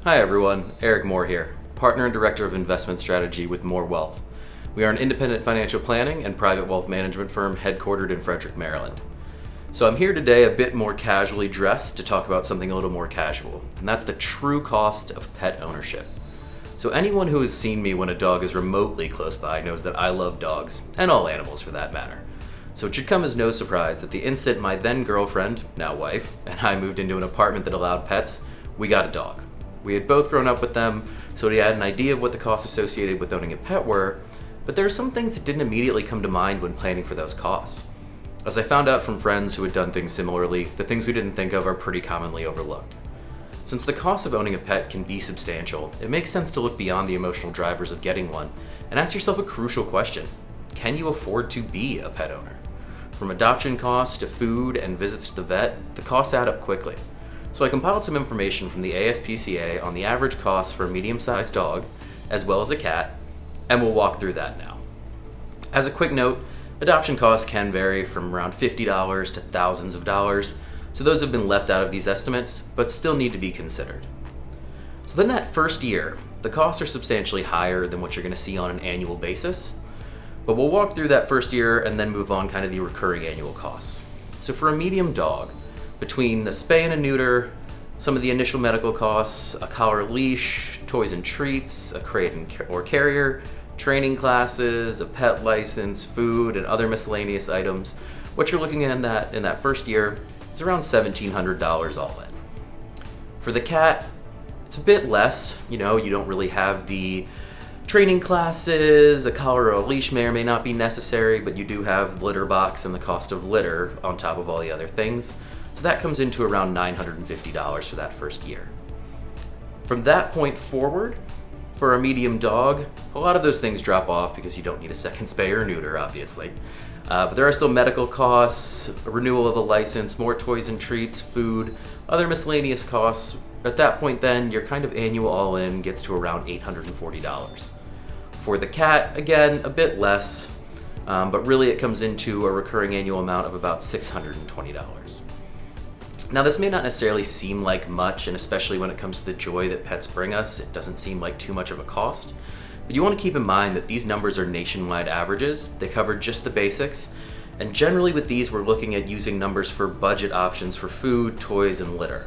Hi everyone, Eric Moore here, Partner and Director of Investment Strategy with More Wealth. We are an independent financial planning and private wealth management firm headquartered in Frederick, Maryland. So I'm here today a bit more casually dressed to talk about something a little more casual, and that's the true cost of pet ownership. So anyone who has seen me when a dog is remotely close by knows that I love dogs, and all animals for that matter. So it should come as no surprise that the instant my then girlfriend, now wife, and I moved into an apartment that allowed pets, we got a dog. We had both grown up with them, so we had an idea of what the costs associated with owning a pet were, but there are some things that didn't immediately come to mind when planning for those costs. As I found out from friends who had done things similarly, the things we didn't think of are pretty commonly overlooked. Since the cost of owning a pet can be substantial, it makes sense to look beyond the emotional drivers of getting one and ask yourself a crucial question. Can you afford to be a pet owner? From adoption costs to food and visits to the vet, the costs add up quickly. So I compiled some information from the ASPCA on the average cost for a medium-sized dog, as well as a cat, and we'll walk through that now. As a quick note, adoption costs can vary from around $50 to thousands of dollars, so those have been left out of these estimates, but still need to be considered. So then that first year, the costs are substantially higher than what you're going to see on an annual basis, but we'll walk through that first year and then move on kind of the recurring annual costs. So for a medium dog, between the spay and a neuter, some of the initial medical costs, a collar leash, toys and treats, a crate or carrier, training classes, a pet license, food, and other miscellaneous items, what you're looking at in that first year is around $1,700 all in. For the cat, it's a bit less. You don't really have the training classes, a collar or a leash may or may not be necessary, but you do have litter box and the cost of litter on top of all the other things. So that comes into around $950 for that first year. From that point forward, for a medium dog, a lot of those things drop off because you don't need a second spay or neuter, obviously. But there are still medical costs, a renewal of a license, more toys and treats, food, other miscellaneous costs. At that point then, your kind of annual all-in gets to around $840. For the cat, again, a bit less, but really it comes into a recurring annual amount of about $620. Now this may not necessarily seem like much, and especially when it comes to the joy that pets bring us, it doesn't seem like too much of a cost. But you want to keep in mind that these numbers are nationwide averages. They cover just the basics, and generally with these we're looking at using numbers for budget options for food, toys, and litter.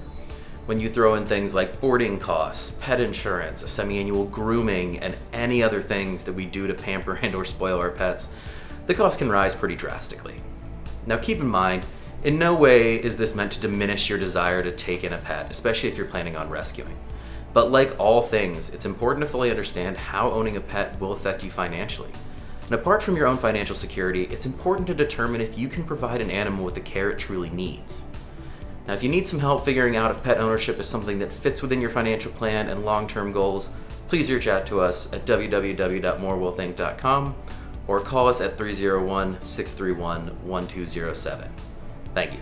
When you throw in things like boarding costs, pet insurance, a semi-annual grooming, and any other things that we do to pamper and or spoil our pets, the cost can rise pretty drastically. Now keep in mind, in no way is this meant to diminish your desire to take in a pet, especially if you're planning on rescuing. But like all things, it's important to fully understand how owning a pet will affect you financially. And apart from your own financial security, it's important to determine if you can provide an animal with the care it truly needs. Now, if you need some help figuring out if pet ownership is something that fits within your financial plan and long-term goals, please reach out to us at www.morewealthinc.com or call us at 301-631-1207. Thank you.